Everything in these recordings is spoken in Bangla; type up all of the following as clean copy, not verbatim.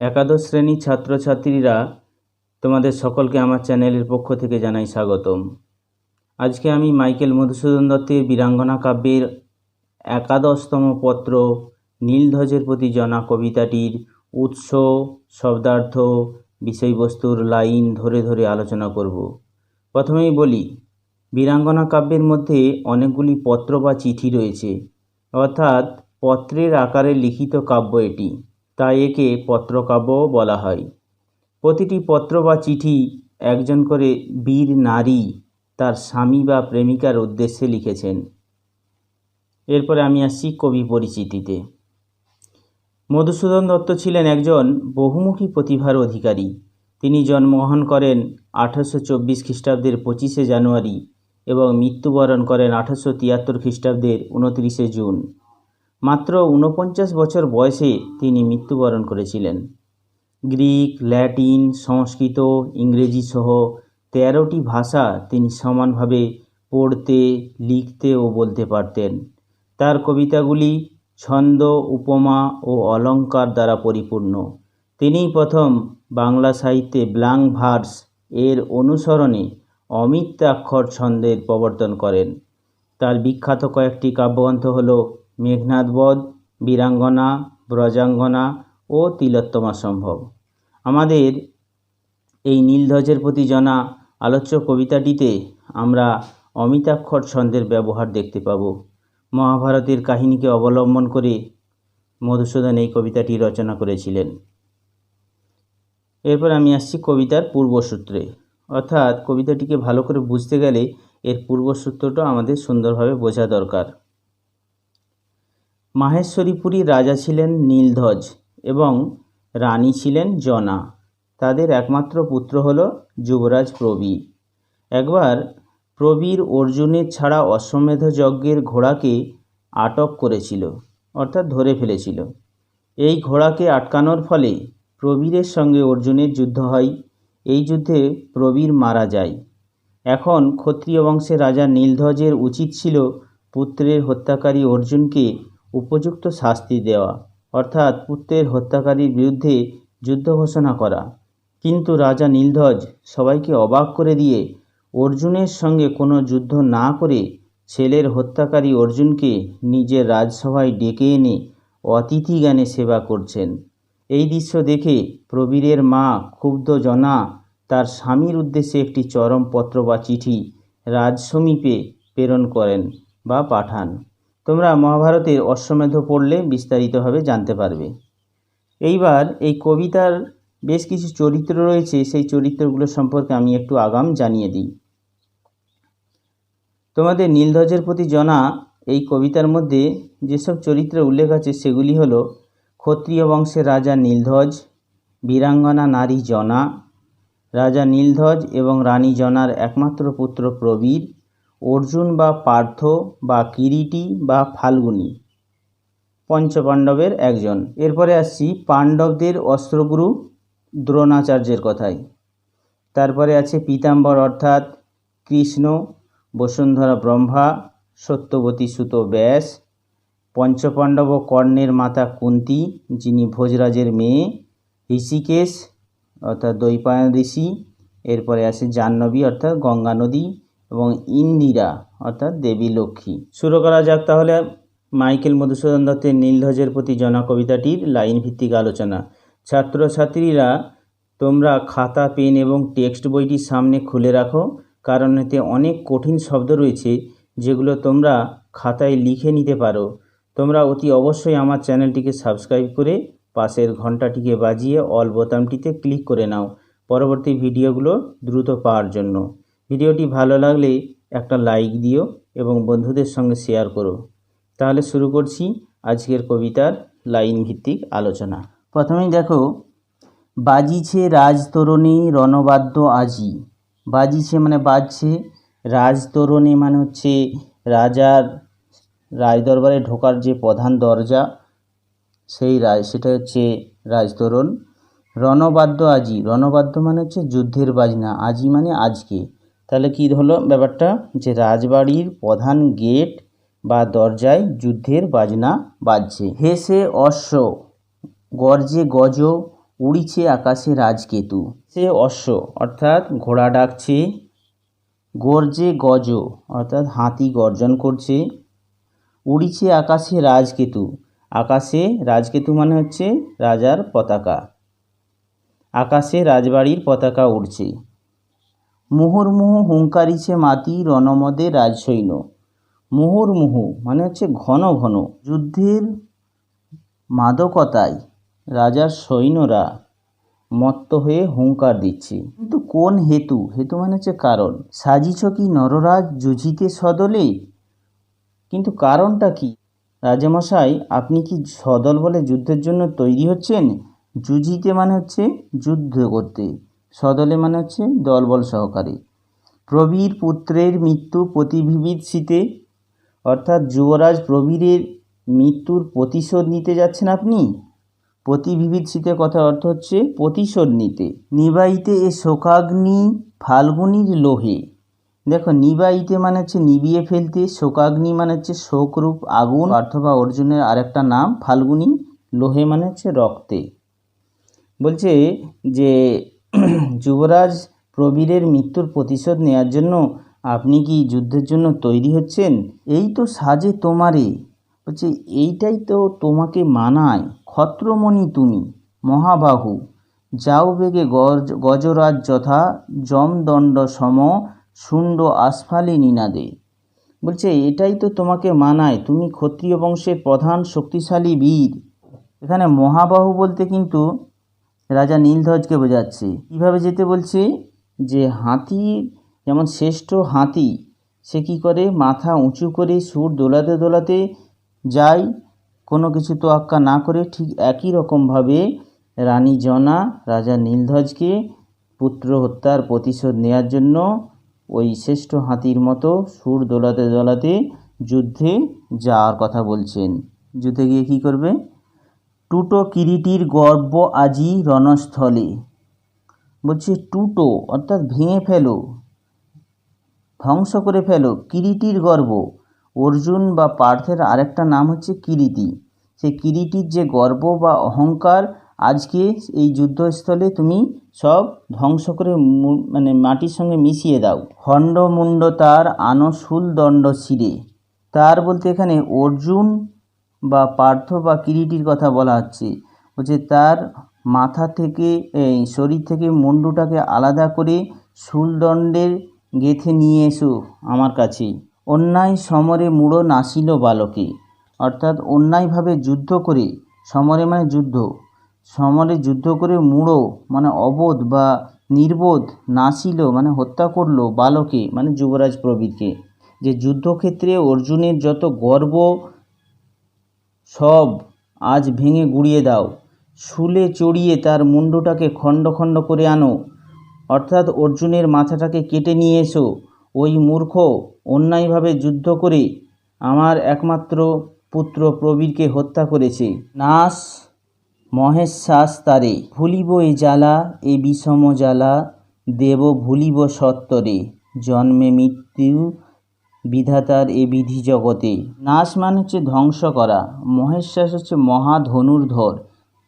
একাদশ শ্রেণীর ছাত্রছাত্রীরা তোমাদের সকলকে আমার চ্যানেলের পক্ষ থেকে জানাই স্বাগতম। আজকে আমি মাইকেল মধুসূদন দত্তের বীরাঙ্গনা কাব্যের একাদশতম পত্র নীলধ্বজের প্রতি জনা কবিতাটির উৎস, শব্দার্থ, বিষয়বস্তুর লাইন ধরে ধরে আলোচনা করব। প্রথমেই বলি, বীরাঙ্গনা কাব্যের মধ্যে অনেকগুলি পত্র বা চিঠি রয়েছে, অর্থাৎ পত্রের আকারে লিখিত কাব্য এটি, তাই একে পত্রকাব্যও বলা হয়। প্রতিটি পত্র বা চিঠি একজন করে বীর নারী তার স্বামী বা প্রেমিকার উদ্দেশ্যে লিখেছেন। এরপরে আমি আসছি কবি পরিচিতিতে। মধুসূদন দত্ত ছিলেন একজন বহুমুখী প্রতিভার অধিকারী। তিনি জন্মগ্রহণ করেন 1824 খ্রিস্টাব্দের 25শে জানুয়ারি এবং মৃত্যুবরণ করেন 1873 খ্রিস্টাব্দের 29শে জুন। মাত্র 49 বছর বয়সে তিনি মৃত্যুবরণ করেছিলেন। গ্রিক, ল্যাটিন, সংস্কৃত, ইংরেজি সহ 13টি ভাষা তিনি সমানভাবে পড়তে, লিখতে ও বলতে পারতেন। তার কবিতাগুলি ছন্দ, উপমা ও অলঙ্কার দ্বারা পরিপূর্ণ। তিনিই প্রথম বাংলা সাহিত্যে ব্ল্যাঙ্ক ভার্স এর অনুসরণে অমিত্রাক্ষর ছন্দের প্রবর্তন করেন। তার বিখ্যাত কয়েকটি কাব্যগ্রন্থ হল মেঘনাদ বধ, বীরাঙ্গনা, ব্রজাঙ্গনা ও তিলোত্তমা সম্ভব। আমাদের এই নীলধ্বজের প্রতি জনা আলোচ্য কবিতাটিতে আমরা অমিতাক্ষর ছন্দের ব্যবহার দেখতে পাব। মহাভারতের কাহিনীকে অবলম্বন করে মধুসূদন এই কবিতাটি রচনা করেছিলেন। এরপর আমি আসছি কবিতার পূর্বসূত্রে, অর্থাৎ কবিতাটিকে ভালো করে বুঝতে গেলে এর পূর্বসূত্রটা আমাদের সুন্দরভাবে বোঝা দরকার। মাহেশ্বরীপুরীর রাজা ছিলেন নীলধ্বজ এবং রানী ছিলেন জনা। তাদের একমাত্র পুত্র হল যুবরাজ প্রবীর। একবার প্রবীর অর্জুনের ছাড়া অশ্বমেধ যজ্ঞের ঘোড়াকে আটক করেছিল, অর্থাৎ ধরে ফেলেছিল। এই ঘোড়াকে আটকানোর ফলে প্রবীরের সঙ্গে অর্জুনের যুদ্ধ হয়। এই যুদ্ধে প্রবীর মারা যায়। এখন ক্ষত্রিয় বংশের রাজা নীলধ্বজের উচিত ছিল পুত্রের হত্যাকারী অর্জুনকে উপযুক্ত শাস্তি দেওয়া, অর্থাৎ পুত্রের হত্যাকারীর বিরুদ্ধে যুদ্ধ ঘোষণা করা। কিন্তু রাজা নীলধ্বজ সবাইকে অবাক করে দিয়ে অর্জুনের সঙ্গে কোনো যুদ্ধ না করে ছেলের হত্যাকারী অর্জুনকে নিজের রাজসভায় ডেকে এনে অতিথি জ্ঞানে সেবা করছেন। এই দৃশ্য দেখে প্রবীরের মা ক্ষুব্ধ জনা তার স্বামীর উদ্দেশ্যে একটি চরম পত্র বা চিঠি রাজসমীপে প্রেরণ করেন বা পাঠান। তোমরা মহাভারতের অশ্বমেধ পড়লে বিস্তারিতভাবে জানতে পারবে। এইবার এই কবিতার বেশ কিছু চরিত্র রয়েছে, সেই চরিত্রগুলো সম্পর্কে আমি একটু আগাম জানিয়ে দিই। তোমাদের নীলধ্বজের প্রতি জনা এই কবিতার মধ্যে যেসব চরিত্রের উল্লেখ আছে সেগুলি হল ক্ষত্রিয় বংশের রাজা নীলধ্বজ, বীরাঙ্গনা নারী জনা, রাজা নীলধ্বজ এবং রানী জনার একমাত্র পুত্র প্রবীর, অর্জুন বা পার্থ বা কিরীটী বা ফাল্গুনী, পঞ্চপাণ্ডবের একজন। এরপরে আসছি পাণ্ডবদের অস্ত্রগুরু দ্রোণাচার্যের কথায়। তারপরে আছে পীতাম্বর অর্থাৎ কৃষ্ণ, বসুন্ধরা ব্রহ্মা, সত্যবতী সুত ব্যাস, পঞ্চপাণ্ডব ও কর্ণের মাতা কুন্তী যিনি ভোজরাজের মেয়ে, ঋষিকেশ অর্থাৎ দৈপায়ন ঋষি, এরপরে আসে জাহ্নবী অর্থাৎ গঙ্গা নদী এবং ইন্দিরা অর্থাৎ দেবী লক্ষ্মী। শুরু করা যাক তাহলে মাইকেল মধুসূদন দত্তের নীলধ্বজের প্রতি জনা কবিতাটির লাইন ভিত্তিক আলোচনা। ছাত্রছাত্রীরা তোমরা খাতা, পেন এবং টেক্সট বইটি সামনে খুলে রাখো, কারণ এতে অনেক কঠিন শব্দ রয়েছে যেগুলো তোমরা খাতায় লিখে নিতে পারো। তোমরা অতি অবশ্যই আমার চ্যানেলটিকে সাবস্ক্রাইব করে পাশের ঘন্টাটিকে বাজিয়ে অল বোতামটিতে ক্লিক করে নাও পরবর্তী ভিডিওগুলো দ্রুত পাওয়ার জন্য। ভিডিওটি ভালো লাগলে একটা লাইক দিও এবং বন্ধুদের সঙ্গে শেয়ার করো। তাহলে শুরু করছি আজকের কবিতার লাইন ভিত্তিক আলোচনা। প্রথমেই দেখো, বাজিছে রাজতরণী রণবাদ্য আজি। বাজিছে মানে বাজছে, রাজতরণী মানে হচ্ছে রাজার রাজদরবারে ঢোকার যে প্রধান দরজা, সেটা হচ্ছে রাজতরণ। রণবাদ্য আজি, রণবাদ্য মানে হচ্ছে যুদ্ধের বাজনা, আজি মানে আজকে। তাহলে কী হলো ব্যাপারটা, যে রাজবাড়ির প্রধান গেট বা দরজায় যুদ্ধের বাজনা বাজছে। হেসে অশ্ব, গর্জে গজ, উড়িছে আকাশে রাজকেতু। সে অশ্ব অর্থাৎ ঘোড়া ডাকছে, গর্জে গজ অর্থাৎ হাতি গর্জন করছে, উড়িছে আকাশে রাজকেতু, আকাশে রাজকেতু মানে হচ্ছে রাজার পতাকা, আকাশে রাজবাড়ির পতাকা উড়ছে। মুহুর্মুহু হুঙ্কারিছে মাতি রণমদে রাজসৈন্য। মুহুর্মুহু মানে হচ্ছে ঘন ঘন, যুদ্ধের মাদকতায় রাজার সৈন্যরা মত্ত হয়ে হুঙ্কার দিচ্ছে। কিন্তু কোন হেতু? হেতু মানে হচ্ছে কারণ। সাজিছ কি নররাজ যুঝিতে সদলে? কিন্তু কারণটা কি? রাজামশাই, আপনি কি সদল বলে যুদ্ধের জন্য তৈরি হচ্ছেন? যুঝিতে মানে হচ্ছে যুদ্ধ করতে, সদলে মানে হচ্ছে দলবল সহকারে। প্রবীর পুত্রের মৃত্যু প্রতিবিবিধ অর্থাৎ যুবরাজ প্রবীরের মৃত্যুর প্রতিশোধ নিতে যাচ্ছেন আপনি। প্রতিবিবিধ কথার অর্থ হচ্ছে প্রতিশোধ নিতে। নিবাইতে এ শোকাগ্নি ফাল্গুনির লোহে। দেখো, নিবাইতে মানে হচ্ছে নিভিয়ে ফেলতে, শোকাগ্নি মানে হচ্ছে শোকরূপ আগুন অথবা অর্জুনের আরেকটা নাম ফাল্গুনি, লোহে মানে হচ্ছে রক্তে। বলছে যে যুবরাজ প্রবীরের মৃত্যুর প্রতিশোধ নেওয়ার জন্য আপনি কি যুদ্ধের জন্য তৈরি হচ্ছেন? এই তো সাজে তোমারে, বলছে এইটাই তো তোমাকে মানায়। ক্ষত্রমণি তুমি মহাবাহু, যাও বেগে গজরাজ যথা যমদণ্ড সম শুণ্ড আস্ফালি নিনাদে। বলছে এটাই তো তোমাকে মানায়, তুমি ক্ষত্রিয় বংশের প্রধান শক্তিশালী বীর। এখানে মহাবাহু বলতে কিন্তু রাজা নীলধ্বজকে বোঝাচ্ছে। কীভাবে যেতে বলছে? যে হাতি যেমন শ্রেষ্ঠ হাতি, সে কী করে? মাথা উঁচু করে সুর দোলাতে দোলাতে যায়, কোনো কিছু তোয়াক্কা না করে। ঠিক একই রকমভাবে রানী জনা রাজা নীলধ্বজকে পুত্র হত্যার প্রতিশোধ নেওয়ার জন্য ওই শ্রেষ্ঠ হাতির মতো সুর দোলাতে দোলাতে যুদ্ধে যাওয়ার কথা বলছেন। যুদ্ধে গিয়ে কী করবে? টুটো কিরিটির গর্ব আজি রণস্থলে। বলছে টুটো অর্থাৎ ভেঙে ফেলো, ধ্বংস করে ফেলো কিরিটির গর্ব। অর্জুন বা পার্থের আরেকটা নাম হচ্ছে কিরিটি। সেই কিরিটির যে গর্ব বা অহংকার, আজকে এই যুদ্ধস্থলে তুমি সব ধ্বংস করে মানে মাটির সঙ্গে মিশিয়ে দাও। খণ্ডমুণ্ড তার আনশুল দণ্ড শিরে। তার বলতে এখানে অর্জুন বা পার্থ বা কিরিটির কথা বলা হচ্ছে। বলছে তার মাথা থেকে শরীর থেকে মুন্ডুটাকে আলাদা করে শূলদণ্ডের গেঁথে নিয়ে এসো আমার কাছে। অন্যায় সমরে মূঢ় নাসিল বালকে, অর্থাৎ অন্যায়ভাবে যুদ্ধ করে, সমরে মানে যুদ্ধ, সমরে যুদ্ধ করে মূঢ় মানে অবোধ বা নির্বোধ, নাসিল মানে হত্যা করলো, বালকে মানে যুবরাজ প্রবীরকে। যে যুদ্ধক্ষেত্রে অর্জুনের যত গর্ব সব আজ ভেঙে গুঁড়িয়ে দাও, শুলে চড়িয়ে তার মুন্ডটাকে খণ্ড খণ্ড করে আনো, অর্থাৎ অর্জুনের মাথাটাকে কেটে নিয়ে এসো। ওই মূর্খ অন্যায়ভাবে যুদ্ধ করে আমার একমাত্র পুত্র প্রবীরকে হত্যা করেছে। নাশ মহেশ্বাস তারে, ভুলিব এ জ্বালা এ বিষম জ্বালা, দেব ভুলিব সত্তরে, জন্মে মৃত্যু বিধাতার এ বিধি জগতে। নাশ মানে হচ্ছে ধ্বংস করা, মহেশ্বাস হচ্ছে মহাধনুর্ধর,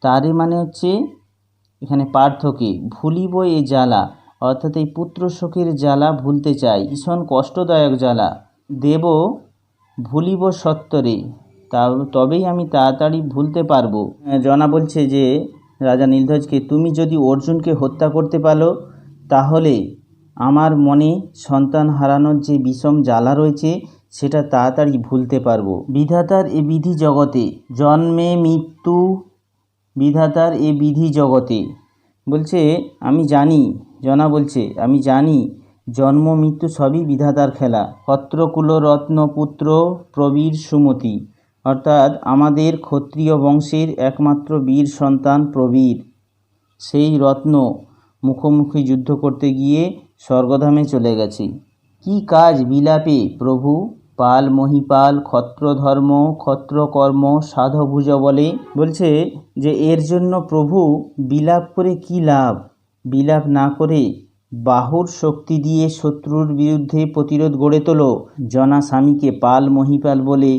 তারে মানে হচ্ছে এখানে পার্থকে, ভুলিব এ জ্বালা অর্থাৎ এই পুত্র শোকের জ্বালা ভুলতে চাই, ভীষণ কষ্টদায়ক জ্বালা। দেব ভুলিব সত্তরে, তবেই আমি তাড়াতাড়ি ভুলতে পারবো। জনা বলছে যে রাজা নীলধ্বজকে, তুমি যদি অর্জুনকে হত্যা করতে পারো তাহলে আমার মনে সন্তান হারানোর যে বিষম জ্বালা রয়েছে সেটা তাড়াতাড়ি ভুলতে পারবো। বিধাতার এ বিধি জগতে, জন্মে মৃত্যু বিধাতার এ বিধি জগতে। বলছে আমি জানি, জনা বলছে আমি জানি জন্ম মৃত্যু সবই বিধাতার খেলা। ক্ষত্রকুল রত্ন পুত্র প্রবীর সুমতি, অর্থাৎ আমাদের ক্ষত্রিয় বংশের একমাত্র বীর সন্তান প্রবীর, সেই রত্ন মুখোমুখি যুদ্ধ করতে গিয়ে স্বর্গধামে চলে গেছে। কি কাজ বিলাপে প্রভু, পাল মহিপাল ক্ষত্রধর্ম ক্ষত্রকর্ম সাধভুজ বলে। বলছে যে এর জন্য প্রভু বিলাপ করে কি লাভ? বিলাপ না করে বাহুর শক্তি দিয়ে শত্রুর বিরুদ্ধে প্রতিরোধ গড়ে তোলো। জনা স্বামীকে পাল মহিপাল বলে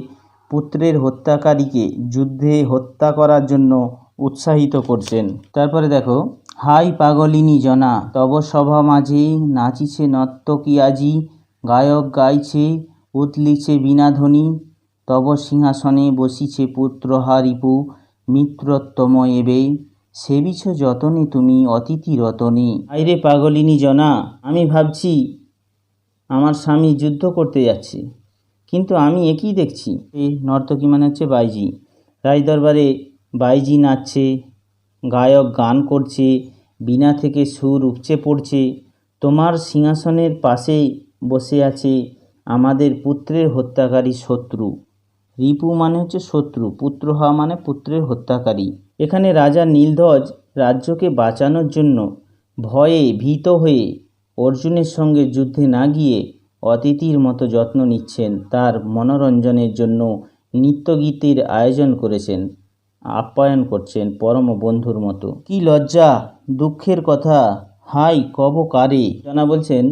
পুত্রের হত্যাকারীকে যুদ্ধে হত্যা করার জন্য উৎসাহিত করছেন। তারপরে দেখো, হাই পাগলিনী জনা তব সভা মাঝে নাচিছে নর্তকী আজি, গায়ক গাইছে উতলিছে বীণাধ্বনি, তব সিংহাসনে বসিছে পুত্রহা রিপু, মিত্রোত্তম এবে সেবিছ যতনে তুমি অতিথি রতনে। আইরে পাগলিনী জনা, আমি ভাবছি আমার স্বামী যুদ্ধ করতে যাচ্ছে, কিন্তু আমি একই দেখছি। এই নর্তকী মানে হচ্ছে বাইজি। রাজদরবারে বাইজি নাচছে, গায়ক গান করছে, বীণা থেকে সুর উপচে পড়ছে। তোমার সিংহাসনের পাশে বসে আছে আমাদের পুত্রের হত্যাকারী শত্রু। রিপু মানে হচ্ছে শত্রু, পুত্রহা মানে পুত্রের হত্যাকারী। এখানে রাজা নীলধ্বজ রাজ্যকে বাঁচানোর জন্য ভয়ে ভীত হয়ে অর্জুনের সঙ্গে যুদ্ধে না গিয়ে অতিথির মতো যত্ন নিচ্ছেন, তার মনোরঞ্জনের জন্য নৃত্যগীতের আয়োজন করেছেন, আপ্যায়ন করছেন পরম বন্ধুর মতো। কি লজ্জা, দুঃখের কথা হাই কব কারে। জানা বলছেন,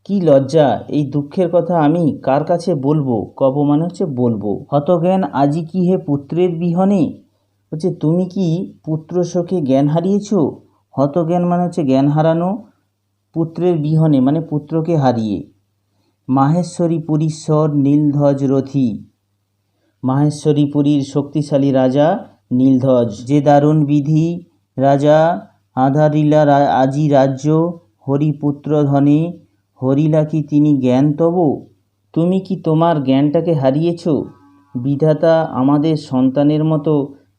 কি লজ্জা, এই দুঃখের কথা আমি কার কাছে বলবো। কব মানে হচ্ছে বলবো। হতজ্ঞান আজি কি হে পুত্রের বিহনে, হচ্ছে তুমি কি পুত্র শোকে জ্ঞান হারিয়েছ। হতজ্ঞান মানে হচ্ছে জ্ঞান হারানো, পুত্রের বিহনে মানে পুত্রকে হারিয়ে। মাহেশ্বরী পুরীশ্বর নীলধ্বজ রথী, মাহেশ্বরীপুরীর শক্তিশালী রাজা নীলধ্বজ। যে দারুণ বিধি রাজা আধারিলা আজি রাজ্য, হরিপুত্র ধনে হরিলা কি তিনি জ্ঞান তব। তুমি কি তোমার জ্ঞানটাকে হারিয়েছ। বিধাতা আমাদের সন্তানের মতো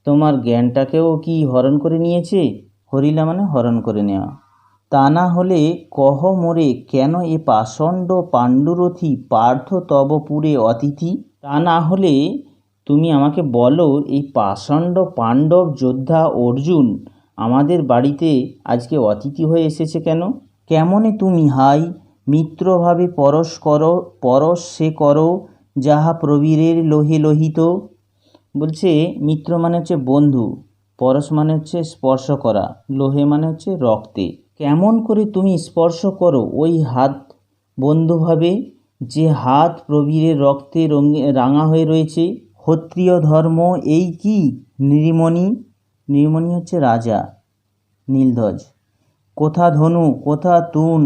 তোমার জ্ঞানটাকেও কি হরণ করে নিয়েছে। হরিলা মানে হরণ করে নেওয়া। তা না হলে কহ মোরে কেন এ পাষণ্ড পাণ্ডুরথী পার্থ তব পুরে অতিথি। তা না হলে তুমি আমাকে বলো, এই পাষণ্ড পাণ্ডব যোদ্ধা অর্জুন আমাদের বাড়িতে আজকে অতিথি হয়ে এসেছে কেন। কেমনে তুমি হাই মিত্রভাবে পরশ সে করো, যাহা প্রবীরের লোহে লোহিত। বলছে মিত্র মানে হচ্ছে বন্ধু, পরশ মানে হচ্ছে স্পর্শ করা, লোহে মানে হচ্ছে রক্তে। কেমন করে তুমি স্পর্শ করো ওই হাত বন্ধুভাবে, যে হাত প্রবীরের রক্তে রাঙা হয়ে রয়েছে। ক্ষত্রিয় ধর্ম এই কি নৃমণি, নৃমণি হচ্ছে রাজা নীলধ্বজ। কোথা ধনু কোথা তুন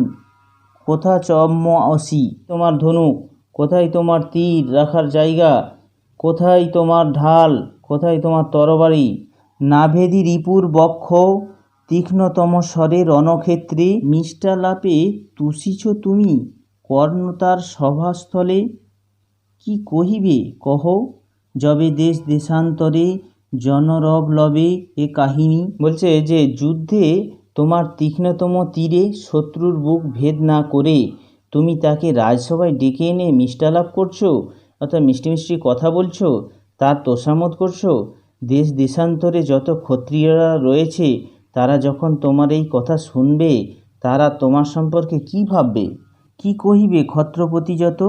কোথা চম্ম অসি, তোমার ধনুক কোথায়, তোমার তীর রাখার জায়গা কোথায়, তোমার ঢাল কোথায়, তোমার তরবারি। নাভেদি রিপুর বক্ষ তীক্ষ্ণতম স্বরে রণক্ষেত্রে, মিষ্টালাপে তুষিছ তুমি কর্ণতার সভাস্থলে। কি কহিবে কহ, যবে দেশ দেশান্তরে জনরব লবে এ কাহিনী। বলছে যে যুদ্ধে তোমার তীক্ষ্ণতম তীরে শত্রুর বুক ভেদ না করে তুমি তাকে রাজসভায় ডেকে এনে মিষ্টালাপ করছো, অর্থাৎ মিষ্টি মিষ্টি কথা বলছো, তার তোষামোদ করছো। দেশ দেশান্তরে যত ক্ষত্রিয়রা রয়েছে তারা যখন তোমার এই কথা শুনবে, তারা তোমার সম্পর্কে কি ভাববে। কি কহিবে ক্ষত্রপতি যত,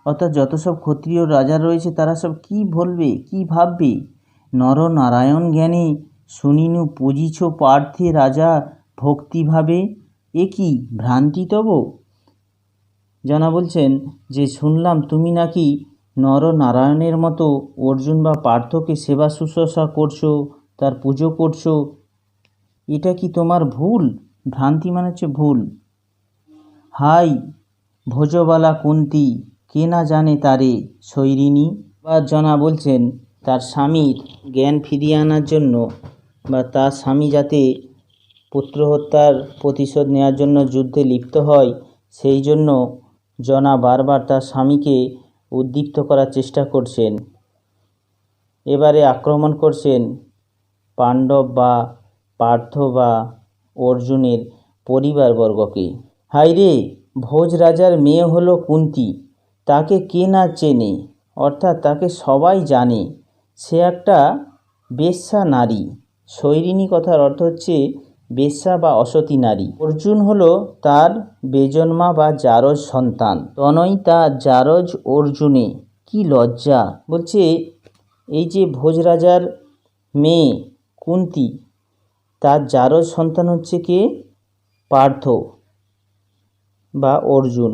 অর্থাৎ যত সব ক্ষত্রিয় রাজা রয়েছে তারা সব কি বলবে, কি ভাববে। নরনারায়ণ জ্ঞানে শুনিনু পুজিছ পার্থে রাজা ভক্তিভাবে, এ কি ভ্রান্তি তব। জানা বলছেন যে শুনলাম তুমি নাকি নরনারায়ণের মতো অর্জুন বা পার্থকে সেবা শুশ্রূষা করছো, তার পুজো করছো, এটা কি তোমার ভুল। ভ্রান্তি মানে হচ্ছে ভুল। হাই ভোজবালা কুন্তি কে না জানে তারে শৈরিনী। বা জনা বলছেন তার স্বামীর জ্ঞান ফিরিয়ে আনার জন্য, বা তার স্বামী যাতে পুত্র হত্যার প্রতিশোধ নেওয়ার জন্য যুদ্ধে লিপ্ত হয়, সেই জন্য জনা বারবার তার স্বামীকে উদ্দীপ্ত করার চেষ্টা করছেন। এবারে আক্রমণ করছেন পাণ্ডব বা পার্থ বা অর্জুনের পরিবারবর্গকে। হাইরে ভোজ রাজার মেয়ে হলো কুন্তি, তাকে কে না চেনে, অর্থাৎ তাকে সবাই জানে, সে একটা বেশ্যা নারী। শৈরিনী কথার অর্থ হচ্ছে বেশ্যা বা অসতী নারী। অর্জুন হলো তার বেজন্মা বা জারজ সন্তান, তনয় তা জারজ অর্জুনে কি লজ্জা। বলছে এই যে ভোজ রাজার মেয়ে কুন্তি, তার জারজ সন্তান হচ্ছে কে, পার্থ বা অর্জুন,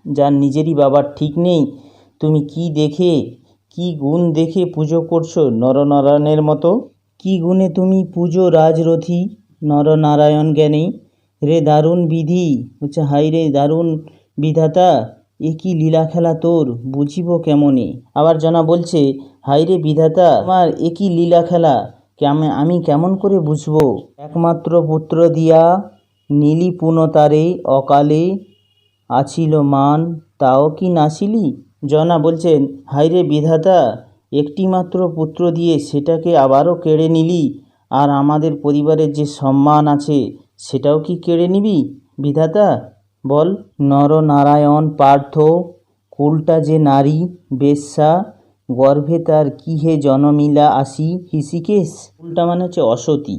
যার নিজেরই বাবার ঠিক নেই। তুমি কি দেখে, কি গুণ দেখে পুজো করছো নরনারায়ণের মতো। কি গুণে তুমি পূজো রাজরথী নরনারায়ণ জ্ঞানে, রে দারুণ বিধি, হচ্ছে হাই রে দারুণ বিধাতা, এ কি লীলা খেলা তোর, বুঝিব কেমনে। আবার জনা বলছে, হাই রে বিধাতা, আমার এ কি লীলা খেলা, আমি কেমন করে বুঝবো। একমাত্র পুত্র দিয়া নীলি পুনতারে, অকালে আছিল মান, তাও কি নাসিলি। জনা বলছেন, হাইরে বিধাতা, একটি মাত্র পুত্র দিয়ে সেটাকে আবারও কেড়ে নিলি, আর আমাদের পরিবারের যে সম্মান আছে সেটাও কি কেড়ে নিবি বিধাতা, বল। নরনারায়ণ পার্থ, কুলটা যে নারী বেশ্যা, গর্ভে তার কি হে জনমিলা আসি হৃষিকেশ। কুলটা মানে হচ্ছে অসতী,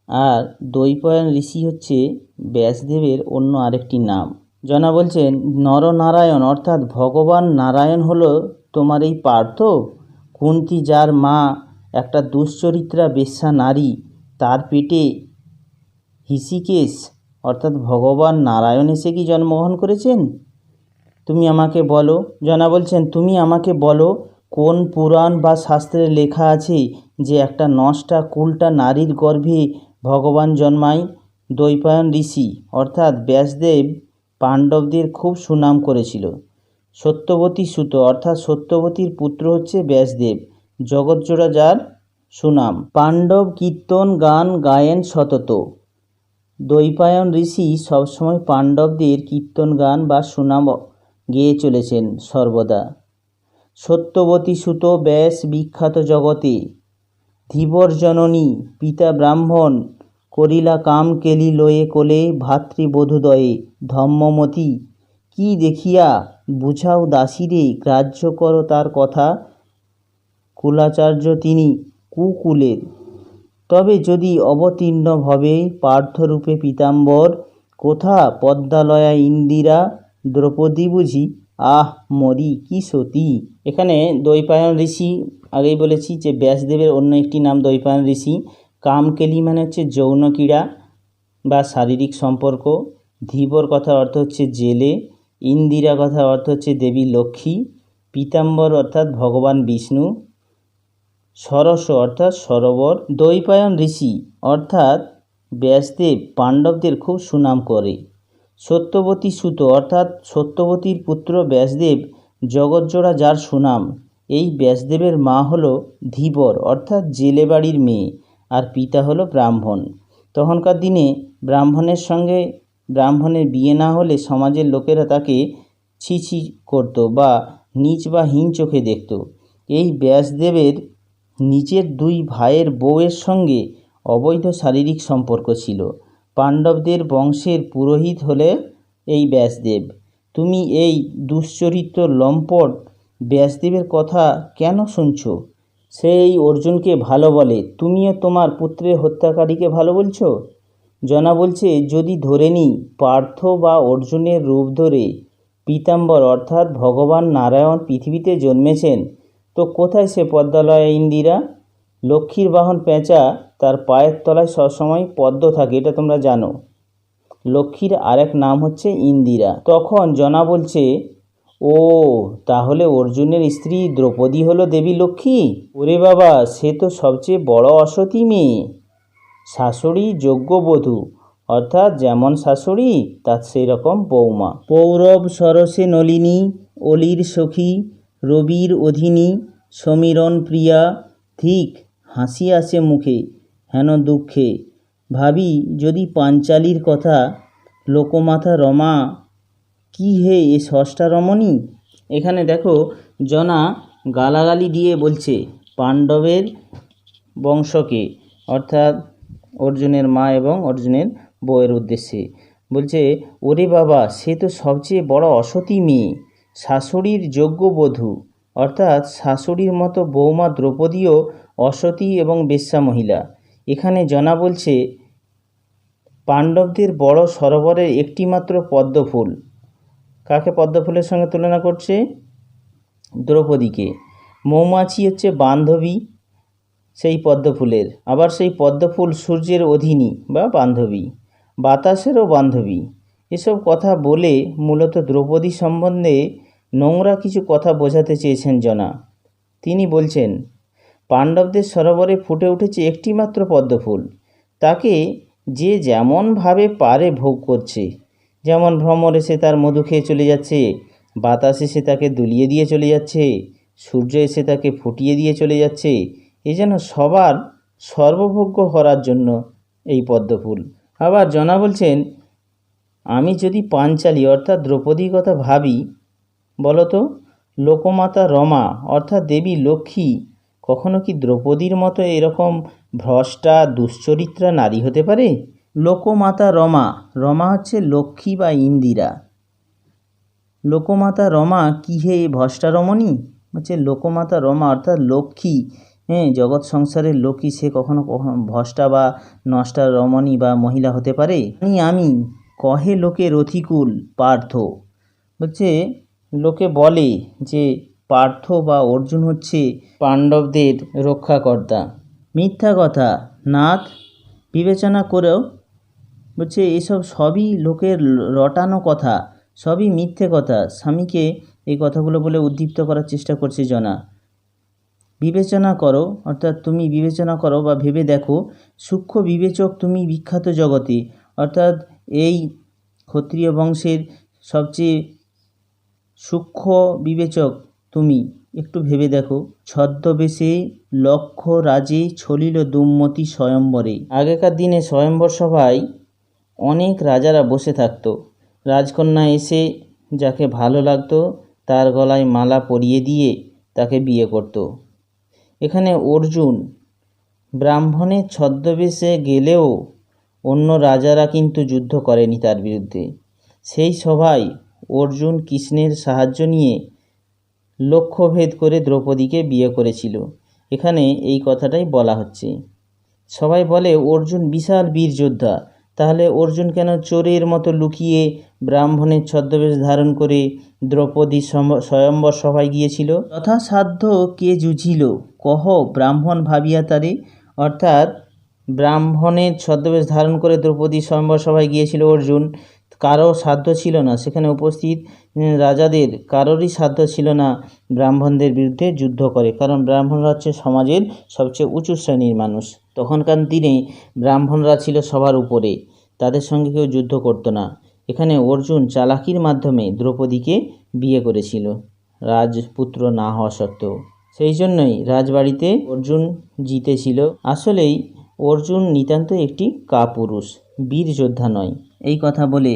আর দ্বৈপায়ন ঋষি হচ্ছে ব্যাসদেবের অন্য আরেকটি নাম। জনা বলছেন, নরনারায়ণ অর্থাৎ ভগবান নারায়ণ হলো তোমার এই পার্থ, কুন্তী যার মা একটা দুশ্চরিত্রা বেশ্যা নারী, তার পেটে হৃষিকেশ অর্থাৎ ভগবান নারায়ণ এসে কি জন্মগ্রহণ করেছেন। তুমি আমাকে বলো। জনা বলছেন, তুমি আমাকে বলো কোন পুরাণ বা শাস্ত্রে লেখা আছে যে একটা নষ্টা কুলটা নারীর গর্ভে ভগবান জন্মায়। দ্বৈপায়ন ঋষি অর্থাৎ ব্যাসদেব পাণ্ডবদের খুব সুনাম করেছিল। সত্যবতী সুত অর্থাৎ সত্যবতীর পুত্র হচ্ছে ব্যাসদেব, জগৎজোড়া যার সুনাম। পাণ্ডব কীর্তন গান গায়েন সতত। দ্বৈপায়ন ঋষি সবসময় পাণ্ডবদের কীর্তন গান বা সুনাম গেয়ে চলেছেন সর্বদা। সত্যবতী সুত ব্যাস বিখ্যাত জগতে, ধীবর জননী পিতা ব্রাহ্মণ, করিলা কাম কেলি লয়ে কোলে, ভাতৃবধূদয়ে ধম্মমতি, কি দেখিয়া বুঝাও দাসীরে, গ্রাহ্য কর তার কথা, কুলাচার্য তিনি কুকুলের। তবে যদি অবতীর্ণ ভবে পার্থরূপে পীতাম্বর, কোথা পদ্মালয়া ইন্দিরা, দ্রৌপদী বুঝি, আহ মরি কি সতী। এখানে দ্বৈপায়ন ঋষি, আগেই বলেছি যে ব্যাসদেবের অন্য একটি নাম দ্বৈপায়ন ঋষি। কামকেলি মানে হচ্ছে যৌন ক্রীড়া বা শারীরিক সম্পর্ক। ধীবর কথার অর্থ হচ্ছে জেলে। ইন্দিরা কথার অর্থ হচ্ছে দেবী লক্ষ্মী। পীতাম্বর অর্থাৎ ভগবান বিষ্ণু। সরস অর্থাৎ সরোবর। দ্বৈপায়ন ঋষি অর্থাৎ ব্যাসদেব পাণ্ডবদের খুব সুনাম করে। সত্যবতী সুত অর্থাৎ সত্যবতীর পুত্র ব্যাসদেব, জগৎজোড়া যার সুনাম। এই ব্যাসদেবের মা হলো ধীবর অর্থাৎ জেলে বাড়ির মেয়ে, আর পিতা হলো ব্রাহ্মণ। তখনকার দিনে ব্রাহ্মণের সঙ্গে ব্রাহ্মণের বিয়ে না হলে সমাজের লোকেরা তাকে ছি ছি করত বা নীচ বা হীন চোখে দেখত। এই ব্যাসদেবের নিজের দুই ভাইয়ের বউয়ের সঙ্গে অবৈধ শারীরিক সম্পর্ক ছিল। পাণ্ডবদের বংশের পুরোহিত হলে এই ব্যাসদেব। তুমি এই দুশ্চরিত্র লম্পট ব্যাসদেবের কথা কেন শুনছ? সে এই অর্জুনকে ভালো বলে, তুমিও তোমার পুত্রের হত্যাকারীকে ভালো বলছো। জনা বলছে, যদি ধরে নিই পার্থ বা অর্জুনের রূপ ধরে পীতাম্বর অর্থাৎ ভগবান নারায়ণ পৃথিবীতে জন্মেছেন, তো কোথায় সে পদ্মালয়া ইন্দিরা? লক্ষ্মীর বাহন পেঁচা, তার পায়ের তলায় সবসময় পদ্ম থাকে, এটা তোমরা জানো। লক্ষ্মীর আরেক নাম হচ্ছে ইন্দিরা। তখন জনা বলছে, ও তাহলে অর্জুনের স্ত্রী দ্রৌপদী হলো দেবী লক্ষ্মী। ওরে বাবা, সে তো সবচেয়ে বড় অসতী মেয়ে। শাশুড়ি যোগ্যবধূ অর্থাৎ যেমন শাশুড়ি তার সেই রকম বৌমা। পৌরব সরসে নলিনী, অলির সখী, রবির অধীনী, সমীরণ প্রিয়া, ঠিক হাসি আসে মুখে, হেন দুঃখে, ভাবি যদি পাঞ্চালীর কথা, লোকমাথা রমা, কি হে এ ষষ্ঠা রমণী। এখানে দেখো জনা গালাগালি দিয়ে বলছে পাণ্ডবের বংশকে, অর্থাৎ অর্জুনের মা এবং অর্জুনের বউয়ের উদ্দেশ্যে। বলছে, ওরে বাবা, সে তো সবচেয়ে বড় অসতী মেয়ে, শাশুড়ির যোগ্য বধূ, অর্থাৎ শাশুড়ির মতো বৌমা দ্রৌপদীও অসতী এবং বেশ্যা মহিলা। এখানে জনা বলছে পাণ্ডবদের বড় সরোবরের একটিমাত্র পদ্মফুল। কাকে পদ্মফুলের সঙ্গে তুলনা করছে? দ্রৌপদীকে। মৌমাছি হচ্ছে বান্ধবী সেই পদ্মফুলের, আবার সেই পদ্মফুল সূর্যের অধীনী বা বান্ধবী, বাতাসেরও বান্ধবী। এসব কথা বলে মূলত দ্রৌপদী সম্বন্ধে নোংরা কিছু কথা বোঝাতে চেয়েছেন জনা। তিনি বলছেন, পাণ্ডবদের সরোবরে ফুটে উঠেছে একটিমাত্র পদ্মফুল, তাকে যে যেমনভাবে পারে ভোগ করছে। যেমন ভ্রমর এসে তার মধু খেয়ে চলে যাচ্ছে, বাতাস এসে তাকে দুলিয়ে দিয়ে চলে যাচ্ছে, সূর্য এসে তাকে ফুটিয়ে দিয়ে চলে যাচ্ছে। এ যেন সবার সর্বভোগ্য করার জন্য এই পদ্মফুল। আবার জনা বলছেন, আমি যদি পাঞ্চালী অর্থাৎ দ্রৌপদীর কথা ভাবি, বলতো লোকমাতা রমা অর্থাৎ দেবী লক্ষ্মী কখনো কি দ্রৌপদীর মতো এরকম ভ্রষ্টা দুশ্চরিত্রা নারী হতে পারে? লোকমাতা রমা, রমা হচ্ছে লক্ষ্মী বা ইন্দিরা। লোকমাতা রমা কি হে ভ্রষ্টা রমণী? হচ্ছে লোকমাতা রমা অর্থাৎ লক্ষ্মী, জগৎ সংসারের লক্ষ্মী, সে কখনো কখনো ভ্রষ্টা বা নষ্টা রমণী বা মহিলা হতে পারে? আমি কহে লোকে রথিকুল পার্থ, হচ্ছে লোকে বলে যে পার্থ বা অর্জুন হচ্ছে পাণ্ডবদের রক্ষাকর্তা। মিথ্যা কথা নাথ, বিবেচনা করেও বলছে এসব সবই লোকের রটানো কথা, সবই মিথ্যে কথা। স্বামীকে এই কথাগুলো বলে উদ্দীপ্ত করার চেষ্টা করছে জনা। বিবেচনা করো অর্থাৎ তুমি বিবেচনা করো বা ভেবে দেখো, সূক্ষ্ম বিবেচক তুমি বিখ্যাত জগতে, অর্থাৎ এই ক্ষত্রিয় বংশের সবচেয়ে সূক্ষ্ম বিবেচক তুমি, একটু ভেবে দেখো। ছদ্মবেশে লক্ষ রাজে ছলিল দুম্মতি স্বয়ম্বরে। আগেকার দিনে স্বয়ম্বর সভায় অনেক রাজারা বসে থাকত। রাজকন্যা এসে যাকে ভালো লাগতো তার গলায় মালা পরিয়ে দিয়ে তাকে বিয়ে করত। এখানে অর্জুন ব্রাহ্মণের ছদ্মবেশে গেলেও অন্য রাজারা কিন্তু যুদ্ধ করেনি তার বিরুদ্ধে। সেই সভায় অর্জুন কৃষ্ণের সাহায্য নিয়ে লক্ষ্যভেদ করে দ্রৌপদীকে বিয়ে করেছিল। এখানে এই কথাটাই বলা হচ্ছে। সবাই বলে অর্জুন বিশাল বীর যোদ্ধা, তাহলে অর্জুন কেন চোরের মতো লুকিয়ে ব্রাহ্মণের ছদ্মবেশ ধারণ করে দ্রৌপদী স্বয়ম্বর সভায় গিয়েছিল? যথাসাধ্য কে জুঝিল কহ ব্রাহ্মণ ভাবিয়া তারে, অর্থাৎ ব্রাহ্মণের ছদ্মবেশ ধারণ করে দ্রৌপদী স্বয়ম্বর সভায় গিয়েছিল অর্জুন। কারো সাধ্য ছিল না, সেখানে উপস্থিত রাজাদের কারোরই সাধ্য ছিল না ব্রাহ্মণদের বিরুদ্ধে যুদ্ধ করে, কারণ ব্রাহ্মণরা হচ্ছে সমাজের সবচেয়ে উঁচু শ্রেণীর মানুষ। তখনকার দিনে ব্রাহ্মণরা ছিল সবার উপরে, তাদের সঙ্গে কেউ যুদ্ধ করতো না। এখানে অর্জুন চালাকির মাধ্যমে দ্রৌপদীকে বিয়ে করেছিল, রাজপুত্র না হওয়া সত্ত্বেও। সেই জন্যই রাজবাড়িতে অর্জুন জিতেছিল। আসলেই অর্জুন নিতান্ত একটি কাপুরুষ, বীর যোদ্ধা নয়। এই কথা বলে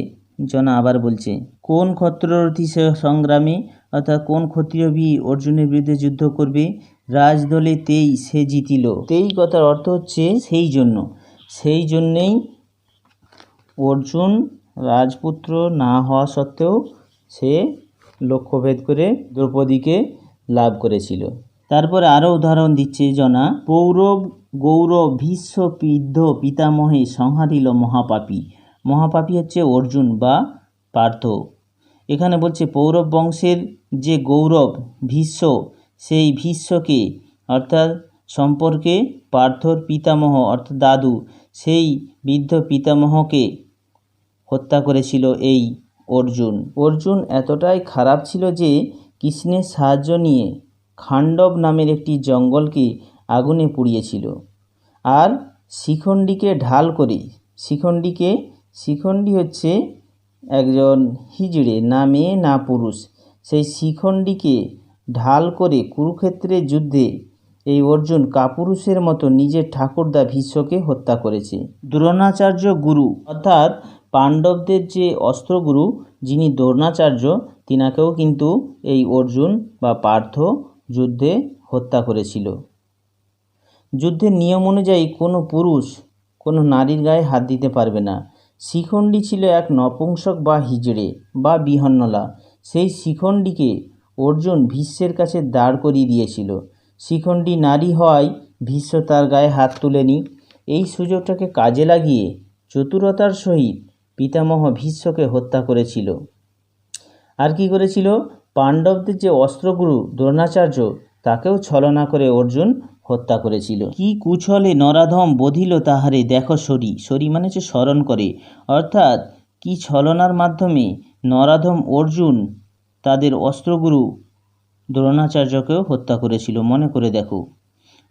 জনা আবার বলছে, কোন ক্ষত্ররথী সংগ্রামে, অর্থাৎ কোন ক্ষত্রিয় বীর অর্জুনের বিরুদ্ধে যুদ্ধ করবে? রাজদলে তেই সে জিতিল। তেই কথার অর্থ হচ্ছে সেই জন্য, সেই জন্যেই অর্জুন রাজপুত্র না হওয়া সত্ত্বেও সে লক্ষ্যভেদ করে দ্রৌপদীকে লাভ করেছিল। তারপরে আরও উদাহরণ দিচ্ছে জনা, পৌরব গৌরব ভীষ্ম পিদ্ধ পিতামহে সংহারিল মহাপাপী। মহাপাপী হচ্ছে অর্জুন বা পার্থ। এখানে বলছে পৌরব বংশের যে গৌরব ভীষ্ম, সেই ভীষ্মকে অর্থাৎ সম্পর্কে পার্থর পিতামহ অর্থাৎ দাদু, সেই বৃদ্ধ পিতামহকে হত্যা করেছিল এই অর্জুন। অর্জুন এতটাই খারাপ ছিল যে কৃষ্ণের সাহায্য নিয়ে খাণ্ডব নামের একটি জঙ্গলকে আগুনে পুড়িয়েছিল। আর শিখণ্ডীকে ঢাল করে, শিখণ্ডী হচ্ছে একজন হিজড়ে, না মেয়ে না পুরুষ, সেই শিখণ্ডীকে ঢাল করে কুরুক্ষেত্রের যুদ্ধে এই অর্জুন কাপুরুষের মতো নিজের ঠাকুরদা ভীষ্মকে হত্যা করেছে। দ্রোণাচার্য গুরু অর্থাৎ পাণ্ডবদের যে অস্ত্রগুরু যিনি দ্রোণাচার্য, তিনাকেও কিন্তু এই অর্জুন বা পার্থ যুদ্ধে হত্যা করেছিল। যুদ্ধের নিয়ম অনুযায়ী কোনো পুরুষ কোনো নারীর গায়ে হাত দিতে পারবে না। শিখণ্ডী ছিল এক নপুংসক বা হিজড়ে বা বিহন্নলা। সেই শিখণ্ডীকে অর্জুন ভীষ্মের কাছে দাঁড় করিয়ে দিয়েছিল। শিখণ্ডী নারী হওয়ায় ভীষ্ম তার গায়ে হাত তুলেনি। এই সুযোগটাকে কাজে লাগিয়ে চতুরতার সহিত পিতামহ ভীষ্মকে হত্যা করেছিল। আর কি করেছিল? পাণ্ডবদের যে অস্ত্রগুরু দ্রোণাচার্য, তাকেও ছলনা করে অর্জুন হত্যা করেছিল। কি কুছলে নরাধম বধিল তাহারে দেখো সরি, সরি মানে হচ্ছে স্মরণ করে, অর্থাৎ কি ছলনার মাধ্যমে নরাধম অর্জুন তাদের অস্ত্রগুরু দ্রোণাচার্যকেও হত্যা করেছিল, মনে করে দেখো।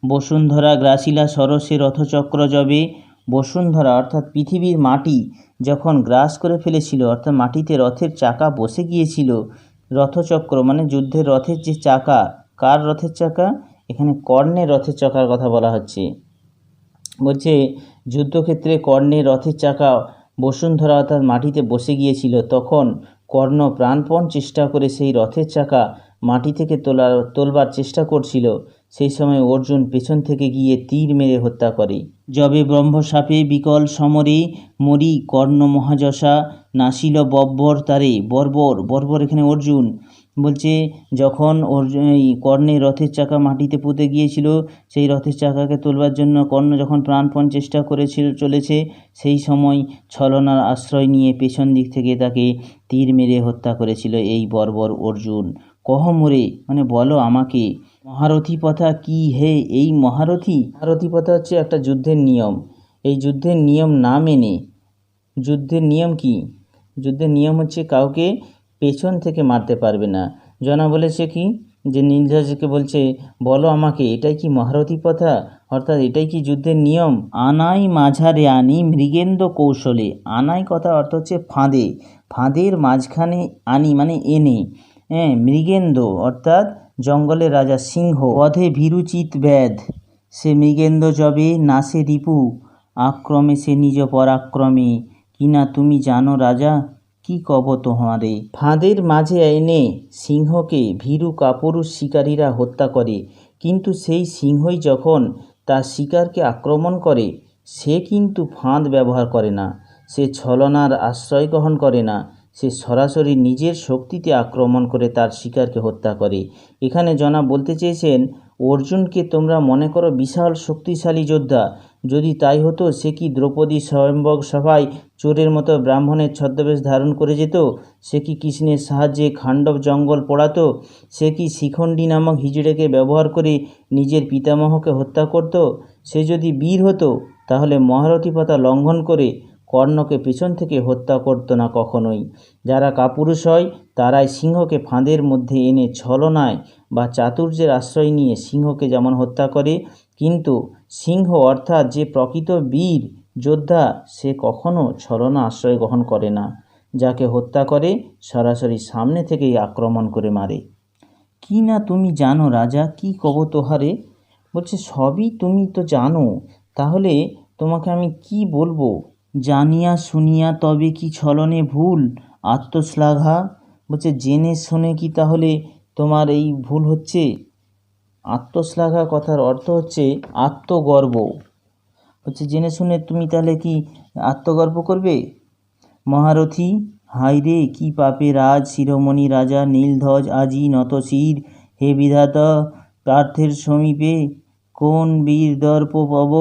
বসুন্ধরা গ্রাসিলা সরসে রথচক্র যবে। বসুন্ধরা অর্থাৎ পৃথিবীর মাটি যখন গ্রাস করে ফেলেছিল, অর্থাৎ মাটিতে রথের চাকা বসে গিয়েছিল, রথচক্র মানে যুদ্ধের রথের যে চাকা, কার রথের চাকা? এখানে কর্ণের রথের চাকার কথা বলা হচ্ছে। বলছে যুদ্ধক্ষেত্রে কর্ণের রথের চাকা বসুন্ধরা অর্থাৎ মাটিতে বসে গিয়েছিল, তখন কর্ণ প্রাণপণ চেষ্টা করে সেই রথের চাকা মাটি থেকে তোলবার চেষ্টা করছিল। সেই সময় অর্জুন পেছন থেকে গিয়ে তীর মেরে হত্যা করে। যবে ব্রহ্মশাপে বিকল সমরে মরি কর্ণ মহাযশা নাসিল বব্বর তারে। বর্বর এখানে অর্জুন বলছে যখন এই কর্ণের রথের চাকা মাটিতে পুঁতে গিয়েছিল, সেই রথের চাকাকে তোলবার জন্য কর্ণ যখন প্রাণপণ চেষ্টা চলেছে, সেই সময় ছলনার আশ্রয় নিয়ে পেছন দিক থেকে তাকে তীর মেরে হত্যা করেছিল এই বর্বর অর্জুন। কহ মোরে মানে বলো আমাকে, মহারথী পথা কি হে এই মহারথী। মহারথী পথা হচ্ছে একটা যুদ্ধের নিয়ম। এই যুদ্ধের নিয়ম না মেনে, যুদ্ধের নিয়ম কি? যুদ্ধের নিয়ম হচ্ছে কাউকে পেছন থেকে মারতে পারবে না। জনা বলেছে কি যে নীলধ্বজকে বলছে বলো আমাকে, এটাই কি মহারথী পথা, অর্থাৎ এটাই কি যুদ্ধের নিয়ম? আনাই মাঝারে আনি মৃগেন্দ্র কৌশলে। আনাই কথা অর্থ হচ্ছে ফাঁদে, ফাঁদের মাঝখানে আনি মানে এনে, মৃগেন্দ্র অর্থাৎ জঙ্গলের রাজা সিংহ, বধে ভীরুচিত ব্যাধ সে মৃগেন্দ্র যবে নাসে রিপু আক্রমে সে নিজ পরাক্রমে। কিনা তুমি জানো রাজা কি কব তোমারে। ফাঁদের মাঝে এনে সিংহকে ভীরু কাপুরুষ শিকারীরা হত্যা করে, কিন্তু সেই সিংহই যখন তার শিকারকে আক্রমণ করে, সে কিন্তু ফাঁদ ব্যবহার করে না, সে ছলনার আশ্রয় গ্রহণ করে না, সে সরাসরি নিজের শক্তিতে আক্রমণ করে তার শিকারকে হত্যা করে। এখানে জনা বলতে চেয়েছেন অর্জুনকে তোমরা মনে করো বিশাল শক্তিশালী যোদ্ধা, যদি তাই হতো সে কি দ্রৌপদী স্বয়ম্বর সভায় চোরের মতো ব্রাহ্মণের ছদ্মবেশ ধারণ করে যেত? সে কি কৃষ্ণের সাহায্যে খাণ্ডব জঙ্গল পোড়াতো? সে কি শিখণ্ডী নামক হিজড়েকে ব্যবহার করে নিজের পিতামহকে হত্যা করত? সে যদি বীর হতো তাহলে মহারথী পথা লঙ্ঘন করে কর্ণকে পেছন থেকে হত্যা করত না কখনোই। যারা কাপুরুষ হয় তারাই সিংহকে ফাঁদের মধ্যে এনে ছলনায় বা চাতুর্যের আশ্রয় নিয়ে সিংহকে যেমন হত্যা করে, কিন্তু সিংহ অর্থাৎ যে প্রকৃত বীর যোদ্ধা সে কখনো ছলনা আশ্রয় গ্রহণ করে না, যাকে হত্যা করে সরাসরি সামনে থেকেই আক্রমণ করে মারে। কি না তুমি জানো রাজা কি কব তোহারে। বলছে সবই তুমি তো জানো, তাহলে তোমাকে আমি কি বলবো। জানিয়া শুনিয়া তবে কি ছলনে ভুল আত্মশ্লাঘা। বলছে জেনে শুনে কি তাহলে তোমার এই ভুল হচ্ছে। আত্মশ্লাঘা কথার অর্থ হচ্ছে আত্মগর্ব। হচ্ছে জেনে শুনে তুমি তাহলে কি আত্মগর্ব করবে। মহারথী হাইরে কি পাপে রাজ শিরোমণি রাজা নীলধ্বজ আজি নত শির। হে বিধাতা পার্থের সমীপে কোন বীর দর্প পব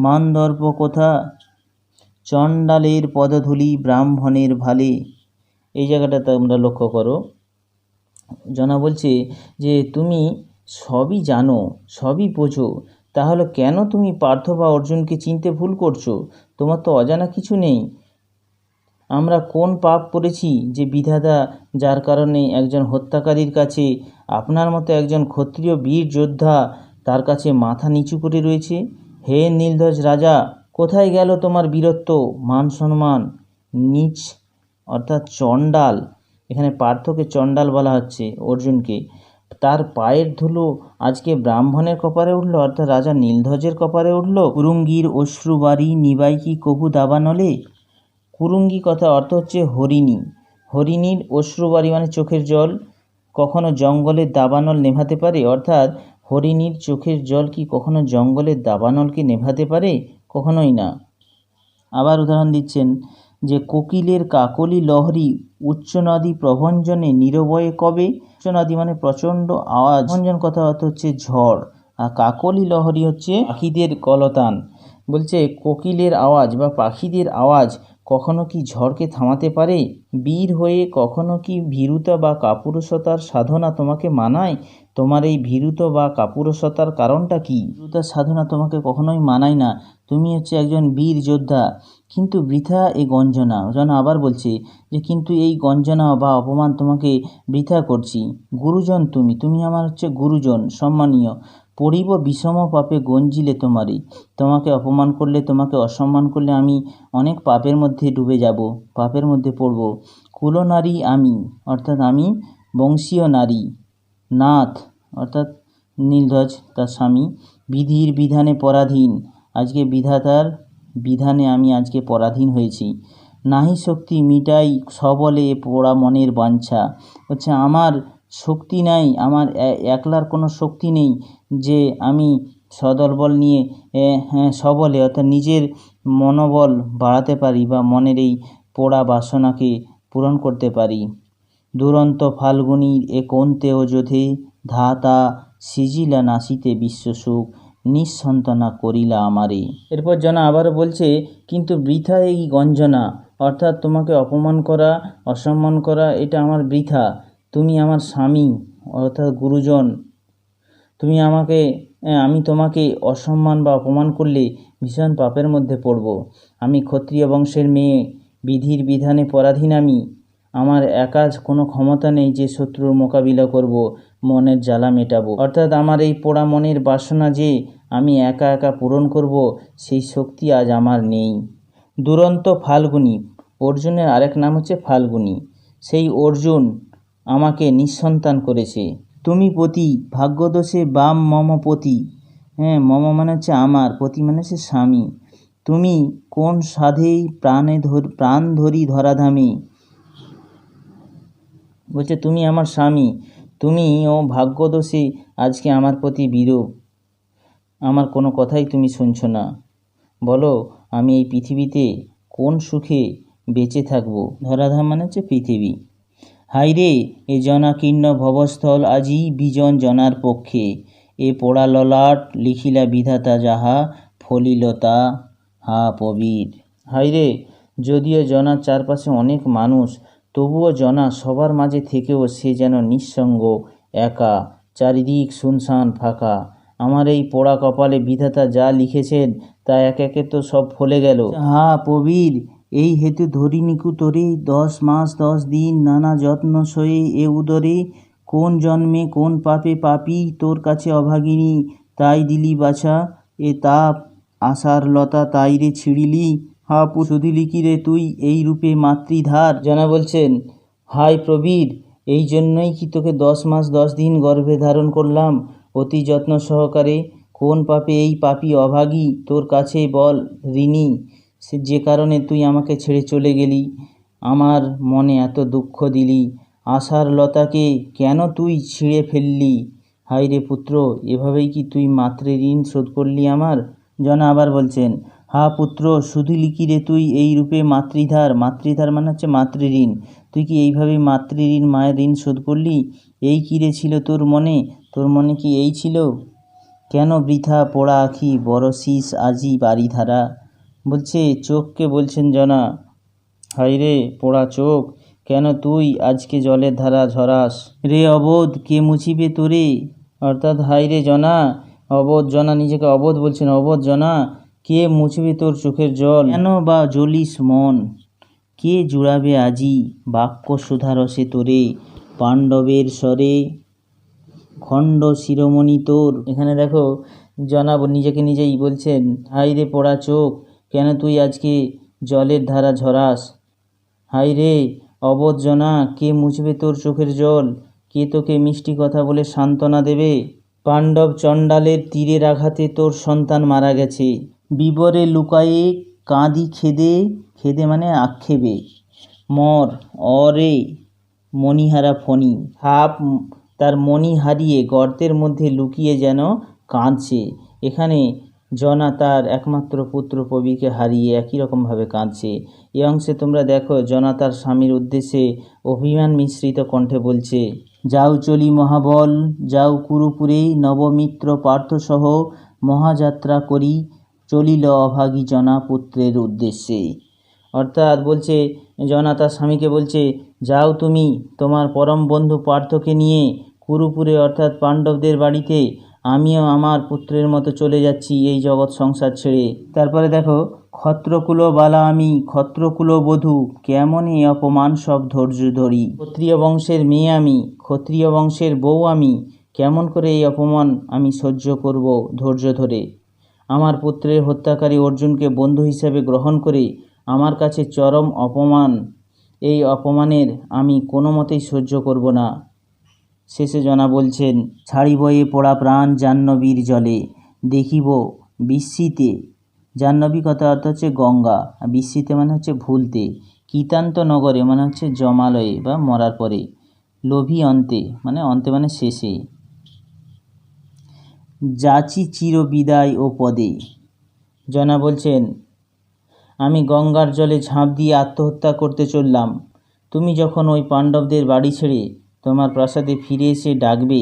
মান দর্প কোথা। চণ্ডালের পদধূলি ব্রাহ্মণের ভালে। এই জায়গাটাতে আমরা লক্ষ্য করো, জনা বলছে যে তুমি সবই জানো, সবই বোঝো, তাহলে কেন তুমি পার্থ বা অর্জুনকে চিনতে ভুল করছো? তোমার তো অজানা কিছু নেই। আমরা কোন পাপ করেছি যে বিধাতা যার কারণে একজন হত্যাকারীর কাছে আপনার মতো একজন ক্ষত্রিয় বীর যোদ্ধা তার কাছে মাথা নিচু করে রয়েছে। হে নীলধ্বজ রাজা, কোথায় গেল তোমার বীরত্ব মান সম্মান? নীচ অর্থাৎ চণ্ডাল, এখানে পার্থকে চণ্ডাল বলা হচ্ছে অর্জুনকে, তার পায়ের ধুলো আজকে ব্রাহ্মণের কপারে উঠল, অর্থাৎ রাজা নীলধ্বজের কপারে উঠল। কুরুঙ্গির অশ্রুবাড়ি নিবাই কি কবু দাবানলে। কুরুঙ্গি কথা অর্থ হচ্ছে হরিণী। হরিণীর অশ্রুবাড়ি মানে চোখের জল কখনো জঙ্গলের দাবানল নেভাতে পারে? অর্থাৎ হরিণীর চোখের জল কি কখনো জঙ্গলের দাবানলকে নেভাতে পারে? কখনোই না। আবার উদাহরণ দিচ্ছেন যে কোকিলের কাকলি লহরী উচ্চনদী প্রভঞ্জনে নিরবয়ে কবে। উচ্চনদী মানে প্রচণ্ড আওয়াজ, প্রভঞ্জন কথা অর্থ হচ্ছে ঝড়, আর কাকলি লহরী হচ্ছে পাখিদের কলতান। বলছে কোকিলের আওয়াজ বা পাখিদের আওয়াজ কখনো কি ঝড়কে থামাতে পারে? বীর হয়ে কখনো কি ভীরুতা বা কাপুরুষতার সাধনা তোমাকে মানায়? তোমার এই ভীরুতা বা কাপুরুষতার কারণটা কি? ভীরুতার সাধনা তোমাকে কখনোই মানায় না। তুমি হচ্ছে একজন বীর যোদ্ধা, কিন্তু বৃথা এই গঞ্জনা। যেন আবার বলছে যে কিন্তু এই গঞ্জনা বা অপমান তোমাকে বৃথা করছি। গুরুজন তুমি আমার হচ্ছে গুরুজন, সম্মানীয়। পড়িব বিষম পাপে গঞ্জিলে তোমারে। তোমাকে অপমান করলে, তোমাকে অসম্মান করলে আমি অনেক পাপের মধ্যে ডুবে যাব, পাপের মধ্যে পড়ব। কুলনারী আমি, অর্থাৎ আমি বংশীয় নারী। নাথ অর্থাৎ নীলধ্বজ তার স্বামী। বিধির বিধানে পরাধীন, আজকে বিধাতার বিধানে আমি আজকে পরাধীন হয়েছি। নাহি শক্তি মিটাই সবলে পোড়া মনের বাঞ্ছা। হচ্ছে আমার শক্তি নাই, আমার একলার কোনো শক্তি নেই যে আমি সদলবল নিয়ে সবলে অর্থাৎ নিজের মনোবল বাড়াতে পারি বা মনের এই পোড়া বাসনাকে পূরণ করতে পারি। দুরন্ত ফাল্গুনীর এ কোন্তেও যোধে ধাতা সিজিলা নাসিতে বিশ্বসুখ নিঃসন্তানা করিলা আমারে। এরপর জনা আবারও বলছে কিন্তু বৃথা এই গঞ্জনা, অর্থাৎ তোমাকে অপমান করা, অসম্মান করা এটা আমার বৃথা। তুমি আমার স্বামী অর্থাৎ গুরুজন। আমি তোমাকে অসম্মান বা অপমান করলে ভীষণ পাপের মধ্যে পড়ব। আমি ক্ষত্রিয় বংশের মেয়ে, বিধির বিধানে পরাধীন আমি। আমার একা কোনো ক্ষমতা নেই যে শত্রুর মোকাবিলা করব, মনের জ্বালা মেটাবো। অর্থাৎ আমার এই পোড়া মনের বাসনা যে আমি একা একা পূরণ করব, সেই শক্তি আজ আমার নেই। দুরন্ত ফাল্গুনী, অর্জুনের আরেক নাম হচ্ছে ফাল্গুনী। সেই অর্জুন আমাকে নিঃসন্তান করেছে। তুমি পতি ভাগ্যদোষে বাম মম পতি। মম মানে হচ্ছে আমার, পতি মানে হচ্ছে স্বামী। তুমি কোন সাধেই প্রাণ ধরি ধরাধামে। বলছে তুমি আমার স্বামী, তুমি ও ভাগ্যদোষে আজকে আমার প্রতি বিরূপ, আমার কোনো কথাই তুমি শুনছো না। বলো আমি এই পৃথিবীতে কোন সুখে বেঁচে থাকবো। ধরাধাম মানে হচ্ছে পৃথিবী। হাইরে এ জনাকীর্ণ ভবস্থল আজি বিজন জনার পক্ষে। এ পোড়া ললাট লিখিলা বিধাতা যাহা ফলিলতা হা প্রবীর। হাইরে, যদিও জনার চারপাশে অনেক মানুষ, তবুও জনা সবার মাঝে থেকেও সে যেন নিঃসঙ্গ, একা, চারিদিক শুনশান ফাঁকা। আমার এই পোড়া কপালে বিধাতা যা লিখেছেন তা এক একে তো সব ফলে গেল। হা প্রবীর, এই হেতু ধরিনিকু তোরে 10 মাস 10 দিন নানা যত্ন সয়ে এ উদরে। কোন জন্মে কোন পাপে পাপী তোর কাছে অভাগিনী, তাই দিলি বাছা এ তাপ আশার লতা তাই রে ছিঁড়িলি। হা শুধিলি কি রে তুই এই রূপে মাতৃধার। জানা বলছেন হাই প্রবীর, এই জন্যই কি তোকে 10 মাস 10 দিন গর্ভে ধারণ করলাম অতি যত্ন সহকারে। কোন পাপে এই পাপী অভাগী তোর কাছে বল ঋণী, যে কারণে তুই আমাকে ছেড়ে চলে গেলি, আমার মনে এত দুঃখ দিলি। আশার লতাকে কেন তুই ছিঁড়ে ফেললি। হায় রে পুত্র, এভাবেই কি তুই মাতৃঋণ শোধ করলি আমার। জনা আবার বলছেন হা পুত্র, শুধিলি কি রে তুই এই রূপে মাতৃধার। মাতৃধার মানে হচ্ছে মাতৃঋণ। তুই কি এইভাবে মাতৃঋণ, মায়ের ঋণ শোধ করলি। এই কি রে ছিল তোর মনে, তোর মনে কি এই ছিল। কেন বৃথা পোড়া আখি বরশিস আজি বাড়িধারা। বলছে চোখকে বলছেন জনা, হাইরে পোড়া চোখ, কেন তুই আজকে জলের ধারা ঝরাস। রে অবোধ, কে মুছিবে তোরে। অর্থাৎ হাইরে জনা, অবোধ জনা নিজেকে অবোধ বলছেন, অবোধ জনা, কে মুছবে তোর চোখের জল। কেন বা জ্বলিস মন, কে জুড়াবে আজি বাক্য সুধারসে তোরে। পাণ্ডবের স্বরে খণ্ড শিরোমণি তোর। এখানে দেখো জনা নিজেকে নিজেই বলছেন, হাইরে পোড়া চোখ, কেন তুই আজকে জলের ধারা ঝরাস। হাইরে অবোধ জনা, কে মুছবে তোর চোখের জল, কে তোকে মিষ্টি কথা বলে সান্ত্বনা দেবে। পাণ্ডব চণ্ডালের তীরের আঘাতে তোর সন্তান মারা গেছে। বিবরে লুকায়ে কাঁদি খেদে, খেদে মানে আক্ষেপে। মর অরে মণিহারা ফণি, সাপ তার মণি হারিয়ে গর্তের মধ্যে লুকিয়ে যেন কাঁদছে। এখানে জনা তার একমাত্র পুত্র প্রবীরকে হারিয়ে একই রকমভাবে কাঁদছে। এ অংশে তোমরা দেখো জনা তার স্বামীর উদ্দেশ্যে অভিমান মিশ্রিত কণ্ঠে বলছে, যাও চলি মহাবল, যাও কুরুপুরে, নবমিত্র পার্থসহ মহাযাত্রা করি, চলিল অভাগী জনা পুত্রের উদ্দেশ্যে। অর্থাৎ বলছে জনা তার স্বামীকে বলছে, যাও তুমি তোমার পরম বন্ধু পার্থকে নিয়ে কুরুপুরে অর্থাৎ পাণ্ডবদের বাড়িতে, আমিও আমার পুত্রের মতো চলে যাচ্ছি এই জগৎ সংসার ছেড়ে। তারপরে দেখো, ক্ষত্রকুল বালা আমি ক্ষত্রকুল বধূ, কেমন এই অপমান সব ধৈর্য ধরি। ক্ষত্রিয় বংশের মেয়ে আমি, ক্ষত্রিয় বংশের বউ আমি, কেমন করে এই অপমান আমি সহ্য করব ধৈর্য ধরে। আমার পুত্রের হত্যাকারী অর্জুনকে বন্ধু হিসেবে গ্রহণ করে আমার কাছে চরম অপমান, এই অপমানের আমি কোনো মতেই সহ্য করব না। শেষে জনা বলছেন, ছাড়িব এ পোড়া প্রাণ জাহ্নবীর জলে, দেখিব বিস্মিতে। জাহ্নবী কথা অর্থ হচ্ছে গঙ্গা, আর বিস্মিতে মানে হচ্ছে ভুলতে। কীতান্ত নগরে মানে হচ্ছে জমালয়ে বা মরার পরে। লোভী অন্তে মানে অন্তে মানে শেষে। যাচি চির বিদায় ও পদে। জনা বলছেন, আমি গঙ্গার জলে ঝাঁপ দিয়ে আত্মহত্যা করতে চললাম। তুমি যখন ওই পাণ্ডবদের বাড়ি ছেড়ে তোমার প্রাসাদে ফিরে এসে ডাকবে,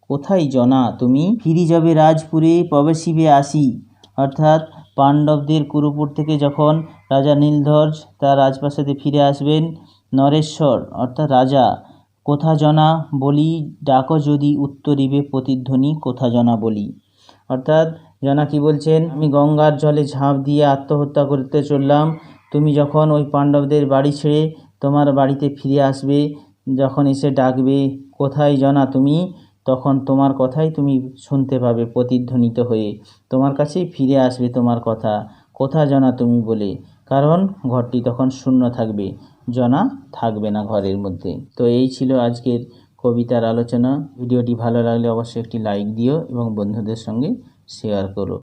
কোথায় জনা তুমি? ফিরি যাবে রাজপুরে প্রবেশিবে আসি। অর্থাৎ পাণ্ডবদের কুরুপুর থেকে যখন রাজা নীলধ্বজ তার রাজপ্রাসাদে ফিরে আসবেন, নরেশ্বর অর্থাৎ রাজা, কোথা জনা বলি ডাকো যদি উত্তরিবে প্রতিধ্বনি কোথা জনা বলি। অর্থাৎ জনা কি বলছেন, আমি গঙ্গার জলে ঝাঁপ দিয়ে আত্মহত্যা করতে চললাম। তুমি যখন ওই পাণ্ডবদের বাড়ি ছেড়ে তোমার বাড়িতে ফিরে আসবে, যখন এসে ডাকবে, কোথায় জনা তুমি, তখন তোমার কথাই তুমি শুনতে পাবে প্রতিধ্বনিত হয়ে। তোমার কাছেই ফিরে আসবে তোমার কথা, কোথা জনা তুমি বলে। কারণ ঘরটি তখন শূন্য থাকবে, জনা থাকবে না ঘরের মধ্যে। তো এই ছিল আজকের কবিতার আলোচনা। ভিডিওটি ভালো লাগলে অবশ্যই একটি লাইক দিও এবং বন্ধুদের সঙ্গে শেয়ার করো।